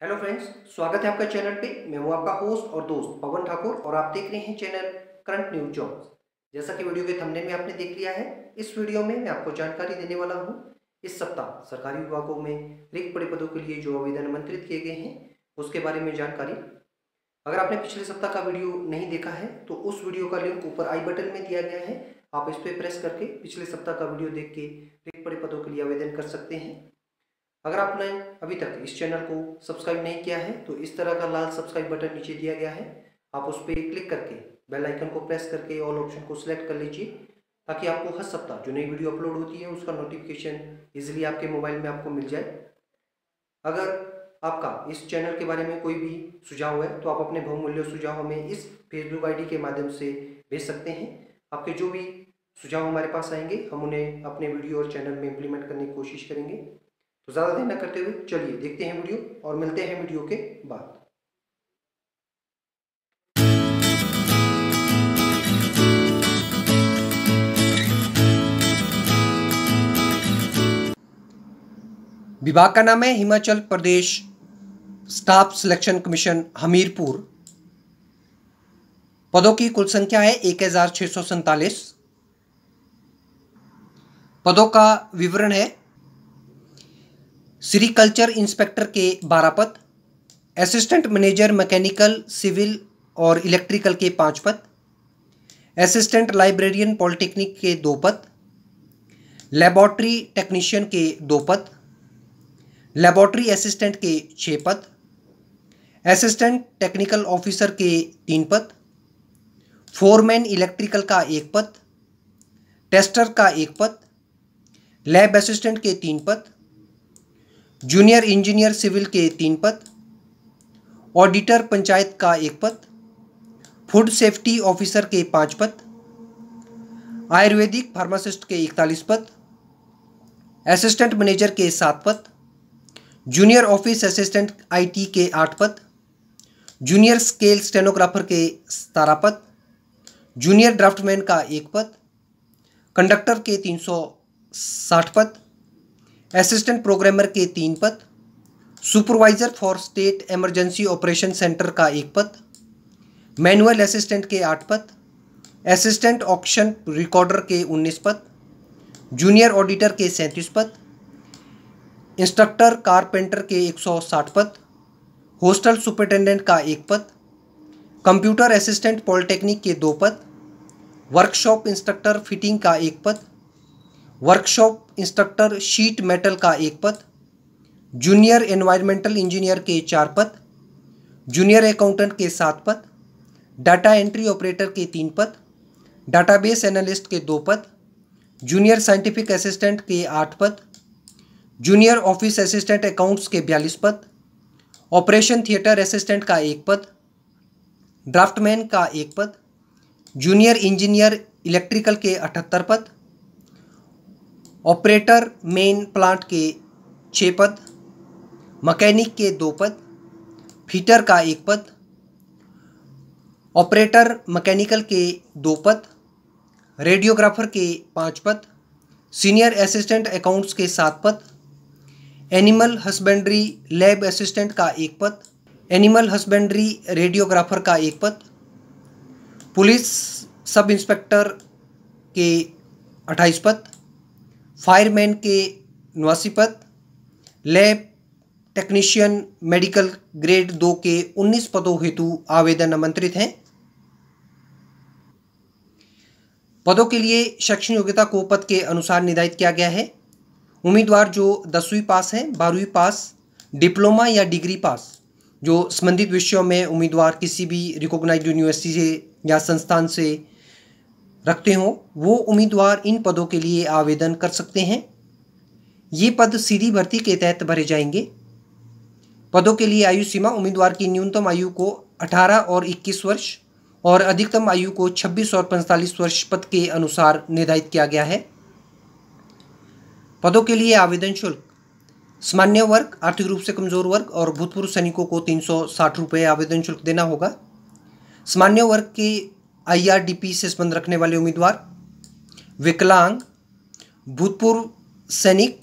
Hello friends, स्वागत है आपका चैनल पे। मैं हूं आपका होस्ट और दोस्त पवन ठाकुर और आप देख रहे हैं चैनल करंट न्यूज जॉब्स। जैसा कि वीडियो के थंबनेल में आपने देख लिया है, इस वीडियो में मैं आपको जानकारी देने वाला हूं इस सप्ताह सरकारी विभागों में रिक्त पड़े पदों के लिए जो आवेदन आमंत्रित किए गए हैं उसके बारे में जानकारी। अगर आपने पिछले सप्ताह का वीडियो नहीं देखा है तो उस वीडियो का लिंक ऊपर आई बटन में दिया गया है। आप इस पर प्रेस करके पिछले सप्ताह का वीडियो देख के रिक्त पड़े पदों के लिए आवेदन कर सकते हैं। अगर आपने अभी तक इस चैनल को सब्सक्राइब नहीं किया है तो इस तरह का लाल सब्सक्राइब बटन नीचे दिया गया है, आप उस पर क्लिक करके बेल आइकन को प्रेस करके ऑल ऑप्शन को सिलेक्ट कर लीजिए ताकि आपको हर सप्ताह जो नई वीडियो अपलोड होती है उसका नोटिफिकेशन इजीली आपके मोबाइल में आपको मिल जाए। अगर आपका इस चैनल के बारे में कोई भी सुझाव है तो आप अपने बहुमूल्य सुझाव हमें इस फेसबुक आईडी के माध्यम से भेज सकते हैं। आपके जो भी सुझाव हमारे पास आएंगे हम उन्हें अपने वीडियो और चैनल में इम्प्लीमेंट करने की कोशिश करेंगे। तो ज़्यादा देर न करते हुए चलिए देखते हैं वीडियो और मिलते हैं वीडियो के बाद। विभाग का नाम है Himachal Pradesh staff selection commission Hamirpur. पदों की कुल संख्या है 1647। पदों का विवरण है सेरीकल्चर इंस्पेक्टर के 12 पद, असिस्टेंट मैनेजर मैकेनिकल सिविल और इलेक्ट्रिकल के 5 पद, असिस्टेंट लाइब्रेरियन पॉलिटेक्निक के 2 पद, लेबोरेटरी टेक्नीशियन के 2 पद, लेबोरेटरी असिस्टेंट के 6 पद, असिस्टेंट टेक्निकल ऑफिसर के 3 पद, फोरमैन इलेक्ट्रिकल का 1 पद, टेस्टर का 1 पद, लैब असिस्टेंट के 3 पद, जूनियर इंजीनियर सिविल के 3 पद, ऑडिटर पंचायत का 1 पद, फूड सेफ्टी ऑफिसर के 5 पद, आयुर्वेदिक फार्मासिस्ट के 41 पद, असिस्टेंट मैनेजर के 7 पद, जूनियर ऑफिस असिस्टेंट आईटी के 8 पद, जूनियर स्केल स्टेनोग्राफर के 17 पद, जूनियर ड्राफ्टमैन का 1 पद, कंडक्टर के 360 पद, असिस्टेंट प्रोग्रामर के 3 पद, supervisor for state emergency operation centre का 1 पद, मैनुअल असिस्टेंट के 8 पद, असिस्टेंट ऑक्शन रिकॉर्डर के 19 पद, जूनियर ऑडिटर के 37 पद, इंस्ट्रक्टर कारपेंटर के 160 पद, हॉस्टल सुपरिटेंडेंट का 1 पद, कंप्यूटर असिस्टेंट पॉलिटेक्निक के 2 पद, वर्कशॉप इंस्ट्रक्टर फिटिंग का 1 पद, वर्कशॉप इंस्ट्रक्टर शीट मेटल का 1 पद, जूनियर एनवायरमेंटल इंजीनियर के 4 पद, जूनियर अकाउंटेंट के 7 पद, डाटा एंट्री ऑपरेटर के 3 पद, डाटाबेस एनालिस्ट के 2 पद, जूनियर साइंटिफिक असिस्टेंट के 8 पद, जूनियर ऑफिस असिस्टेंट अकाउंट्स के 42 पद, ऑपरेशन थिएटर असिस्टेंट का 1 पद, ड्राफ्टमैन का 1 पद, जूनियर इंजीनियर इलेक्ट्रिकल के 78 पद, ऑपरेटर मेन प्लांट के 6 पद, मैकेनिक के 2 पद, फिटर का 1 पद, ऑपरेटर मैकेनिकल के 2 पद, रेडियोग्राफर के 5 पद, सीनियर असिस्टेंट अकाउंट्स के 7 पद, एनिमल हस्बेंड्री लैब असिस्टेंट का 1 पद, एनिमल हस्बेंड्री रेडियोग्राफर का 1 पद, पुलिस सब इंस्पेक्टर के 28 पद, फायरमैन के 89 पद, लैब टेक्नीशियन मेडिकल ग्रेड 2 के 19 पदों हेतु आवेदन आमंत्रित हैं। पदों के लिए शैक्षणिक योग्यता को पद के अनुसार निर्धारित किया गया है। उम्मीदवार जो 10वीं पास हैं, 12वीं पास, डिप्लोमा या डिग्री पास, जो संबंधित विषयों में उम्मीदवार किसी भी रिकॉग्नाइज्ड यूनिवर्सिटी से या संस्थान से रखते हों, वो उम्मीदवार इन पदों के लिए आवेदन कर सकते हैं। ये पद सीधी भर्ती के तहत भरे जाएंगे। पदों के लिए आयु सीमा उम्मीदवार की न्यूनतम आयु को 18 और 21 वर्ष और अधिकतम आयु को 26 और 45 वर्ष पद के अनुसार निर्धारित किया गया है। पदों के लिए आवेदन शुल्क सामान्य वर्ग, आर्थिक रूप से कमजोर वर्ग और भूतपूर्व सैनिकों को 360 रुपये आवेदन शुल्क देना होगा। सामान्य वर्ग के IRDP से संबंध रखने वाले उम्मीदवार, विकलांग, भूतपूर्व सैनिक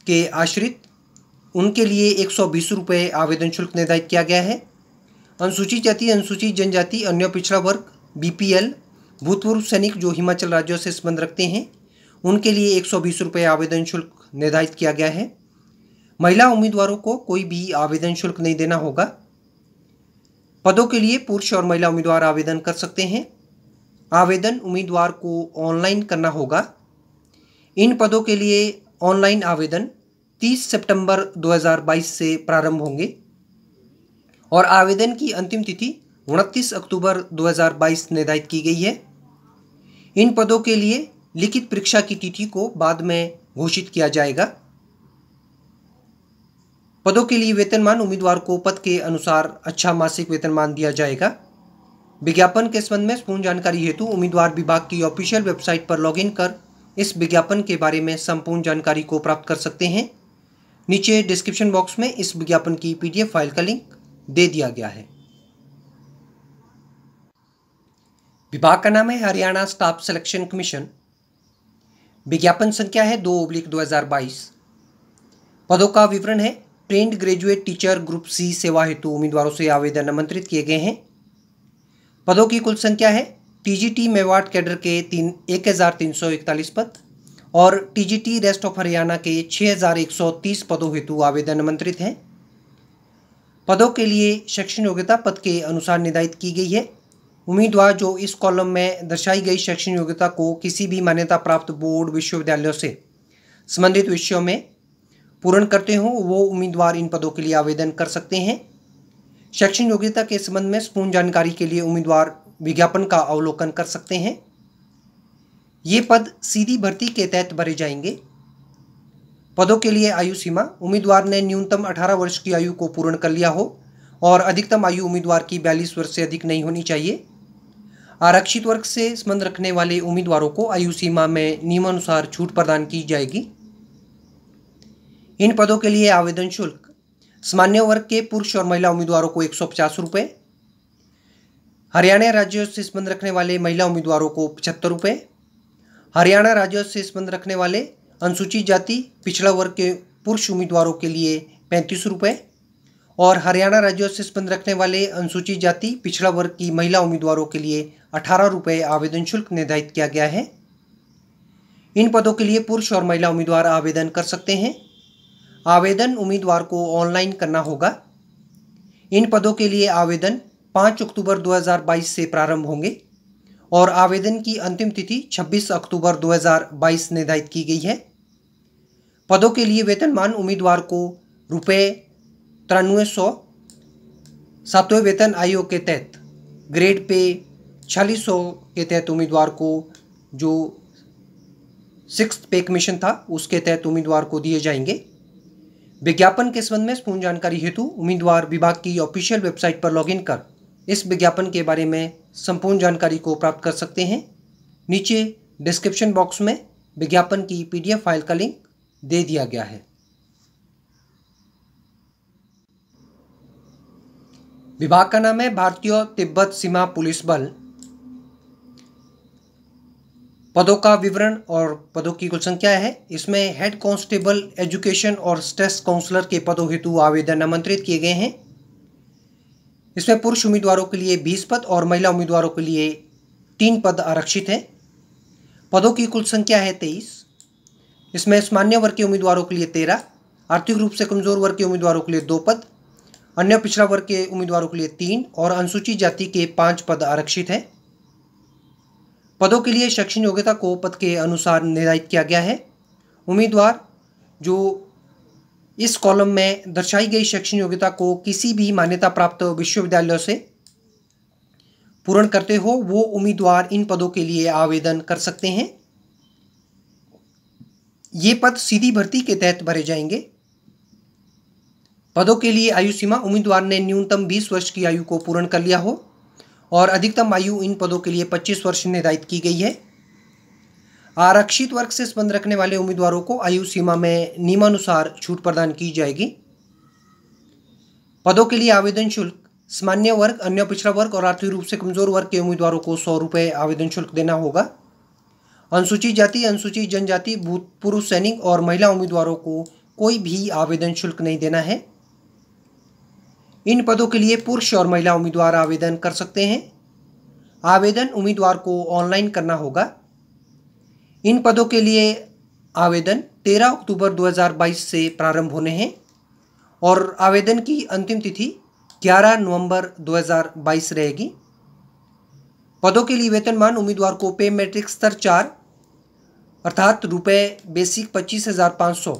के आश्रित, उनके लिए 120 रुपये आवेदन शुल्क निर्धारित किया गया है। अनुसूचित जाति, अनुसूचित जनजाति, अन्य पिछड़ा वर्ग, BPL, भूतपूर्व सैनिक जो हिमाचल राज्यों से संबंध रखते हैं, उनके लिए 120 रुपये आवेदन शुल्क निर्धारित किया गया है। महिला उम्मीदवारों को कोई भी आवेदन शुल्क नहीं देना होगा। पदों के लिए पुरुष और महिला उम्मीदवार आवेदन कर सकते हैं। आवेदन उम्मीदवार को ऑनलाइन करना होगा। इन पदों के लिए ऑनलाइन आवेदन 30 सितंबर 2022 से प्रारंभ होंगे और आवेदन की अंतिम तिथि 29 अक्टूबर 2022 निर्धारित की गई है। इन पदों के लिए लिखित परीक्षा की तिथि को बाद में घोषित किया जाएगा। पदों के लिए वेतनमान उम्मीदवार को पद के अनुसार अच्छा मासिक वेतनमान दिया जाएगा। विज्ञापन के संबंध में पूर्ण जानकारी हेतु उम्मीदवार विभाग की ऑफिशियल वेबसाइट पर लॉगिन कर इस विज्ञापन के बारे में संपूर्ण जानकारी को प्राप्त कर सकते हैं। नीचे डिस्क्रिप्शन बॉक्स में इस विज्ञापन की PDF फाइल का लिंक दे दिया गया है। विभाग का नाम है हरियाणा स्टाफ सिलेक्शन कमीशन। विज्ञापन संख्या है 2/2022। पदों का विवरण है। Trained graduate teacher group C सेवा हेतु उम्मीदवारों से आवेदन आमंत्रित किए गए हैं। पदों की कुल संख्या है। TGT मेवाड़ कैडर के 1341 पद और TGT रेस्ट ऑफ हरियाणा के 6130 पदों हेतु आवेदन आमंत्रित हैं। पदों के लिए शैक्षणिक योग्यता पद के अनुसार निर्धारित की गई है। उम्मीदवार जो इस कॉलम में दर्शाई गई शैक्षणिक योग्यता को किसी भी मान्यता प्राप्त बोर्ड विश्वविद्यालयों से संबंधित विषयों में पूर्ण करते हो वो उम्मीदवार इन पदों के लिए आवेदन कर सकते हैं। शैक्षणिक योग्यता के संबंध में पूर्ण जानकारी के लिए उम्मीदवार विज्ञापन का अवलोकन कर सकते हैं। ये पद सीधी भर्ती के तहत भरे जाएंगे। पदों के लिए आयु सीमा उम्मीदवार ने न्यूनतम 18 वर्ष की आयु को पूर्ण कर लिया हो और अधिकतम आयु उम्मीदवार की 42 वर्ष से अधिक नहीं होनी चाहिए। आरक्षित वर्ग से संबंध रखने वाले उम्मीदवारों को आयु सीमा में नियमानुसार छूट प्रदान की जाएगी। इन पदों के लिए आवेदन शुल्क सामान्य वर्ग के पुरुष और महिला उम्मीदवारों को 150 रुपये, हरियाणा राज्य से संबंध रखने वाले महिला उम्मीदवारों को 75 रुपये, हरियाणा राज्य से संबंध रखने वाले अनुसूचित जाति पिछड़ा वर्ग के पुरुष उम्मीदवारों के लिए 35 रुपये और हरियाणा राज्य से संबंध रखने वाले अनुसूचित जाति पिछड़ा वर्ग की महिला उम्मीदवारों के लिए 18 रुपये आवेदन शुल्क निर्धारित किया गया है। इन पदों के लिए पुरुष और महिला उम्मीदवार आवेदन कर सकते हैं। आवेदन उम्मीदवार को ऑनलाइन करना होगा। इन पदों के लिए आवेदन 5 अक्टूबर 2022 से प्रारंभ होंगे और आवेदन की अंतिम तिथि 26 अक्टूबर 2022 निर्धारित की गई है। पदों के लिए वेतनमान उम्मीदवार को ₹9300 सातवें वेतन आयोग के तहत ग्रेड पे 4600 के तहत उम्मीदवार को जो 6th पे कमीशन था उसके तहत उम्मीदवार को दिए जाएंगे। विज्ञापन के संबंध में पूर्ण जानकारी हेतु उम्मीदवार विभाग की ऑफिशियल वेबसाइट पर लॉगिन कर इस विज्ञापन के बारे में संपूर्ण जानकारी को प्राप्त कर सकते हैं। नीचे डिस्क्रिप्शन बॉक्स में विज्ञापन की PDF फाइल का लिंक दे दिया गया है। विभाग का नाम है भारतीय तिब्बत सीमा पुलिस बल। पदों का विवरण और पदों की कुल संख्या है। इसमें हेड कांस्टेबल एजुकेशन और स्ट्रेस काउंसलर के पदों हेतु आवेदन आमंत्रित किए गए हैं। इसमें पुरुष उम्मीदवारों के लिए 20 पद और महिला उम्मीदवारों के लिए 3 पद आरक्षित हैं। पदों की कुल संख्या है 23। इसमें सामान्य वर्ग के उम्मीदवारों के लिए 13, आर्थिक रूप से कमजोर वर्ग के उम्मीदवारों के लिए 2 पद, अन्य पिछड़ा वर्ग के उम्मीदवारों के लिए 3 और अनुसूचित जाति के 5 पद आरक्षित हैं। पदों के लिए शैक्षणिक योग्यता को पद के अनुसार निर्धारित किया गया है। उम्मीदवार जो इस कॉलम में दर्शाई गई शैक्षणिक योग्यता को किसी भी मान्यता प्राप्त विश्वविद्यालय से पूर्ण करते हो वो उम्मीदवार इन पदों के लिए आवेदन कर सकते हैं। ये पद सीधी भर्ती के तहत भरे जाएंगे। पदों के लिए आयु सीमा उम्मीदवार ने न्यूनतम 20 वर्ष की आयु को पूर्ण कर लिया हो और अधिकतम आयु इन पदों के लिए 25 वर्ष निर्धारित की गई है। आरक्षित वर्ग से संबंध रखने वाले उम्मीदवारों को आयु सीमा में नियमानुसार छूट प्रदान की जाएगी। पदों के लिए आवेदन शुल्क सामान्य वर्ग, अन्य पिछड़ा वर्ग और आर्थिक रूप से कमजोर वर्ग के उम्मीदवारों को 100 रुपये आवेदन शुल्क देना होगा। अनुसूचित जाति, अनुसूचित जनजाति, भूतपूर्व सैनिक और महिला उम्मीदवारों को कोई भी आवेदन शुल्क नहीं देना है। इन पदों के लिए पुरुष और महिला उम्मीदवार आवेदन कर सकते हैं। आवेदन उम्मीदवार को ऑनलाइन करना होगा। इन पदों के लिए आवेदन 13 अक्टूबर 2022 से प्रारंभ होने हैं और आवेदन की अंतिम तिथि 11 नवंबर 2022 रहेगी। पदों के लिए वेतनमान उम्मीदवार को पे मैट्रिक स्तर 4 अर्थात रुपये बेसिक 25,500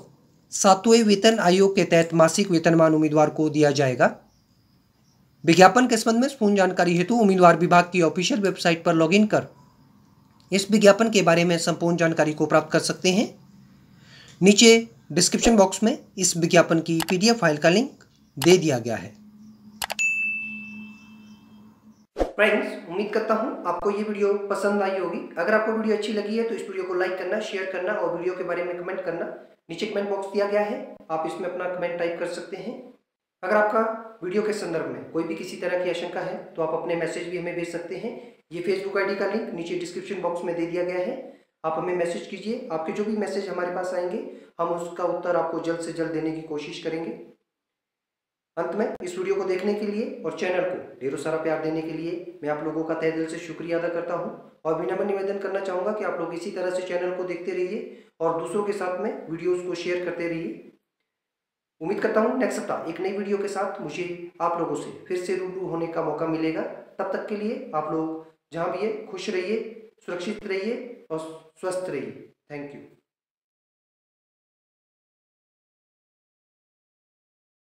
सातवें वेतन आयोग के तहत मासिक वेतनमान उम्मीदवार को दिया जाएगा। विज्ञापन के संबंध में पूर्ण जानकारी हेतु उम्मीदवार विभाग की ऑफिशियल वेबसाइट पर लॉगिन कर इस विज्ञापन के बारे में संपूर्ण जानकारी को प्राप्त कर सकते हैं। नीचे डिस्क्रिप्शन बॉक्स में इस विज्ञापन की PDF फाइल का लिंक दे दिया गया है। फ्रेंड्स, उम्मीद करता हूं आपको ये वीडियो पसंद आई होगी। अगर आपको वीडियो अच्छी लगी है तो इस वीडियो को लाइक करना, शेयर करना और वीडियो के बारे में कमेंट करना। नीचे कमेंट बॉक्स दिया गया है, आप इसमें अपना कमेंट टाइप कर सकते हैं। अगर आपका वीडियो के संदर्भ में कोई भी किसी तरह की आशंका है तो आप अपने मैसेज भी हमें भेज सकते हैं। ये फेसबुक आईडी का लिंक नीचे डिस्क्रिप्शन बॉक्स में दे दिया गया है, आप हमें मैसेज कीजिए। आपके जो भी मैसेज हमारे पास आएंगे हम उसका उत्तर आपको जल्द से जल्द देने की कोशिश करेंगे। अंत में इस वीडियो को देखने के लिए और चैनल को ढेरों सारा प्यार देने के लिए मैं आप लोगों का तहे दिल से शुक्रिया अदा करता हूं और विनम्र निवेदन करना चाहूँगा कि आप लोग इसी तरह से चैनल को देखते रहिए और दूसरों के साथ में वीडियोज़ को शेयर करते रहिए। उम्मीद करता हूँ नेक्स्ट सप्ताह एक नई वीडियो के साथ मुझे आप लोगों से फिर से रूबरू होने का मौका मिलेगा। तब तक के लिए आप लोग जहाँ भी है खुश रहिए, सुरक्षित रहिए और स्वस्थ रहिए। Thank you.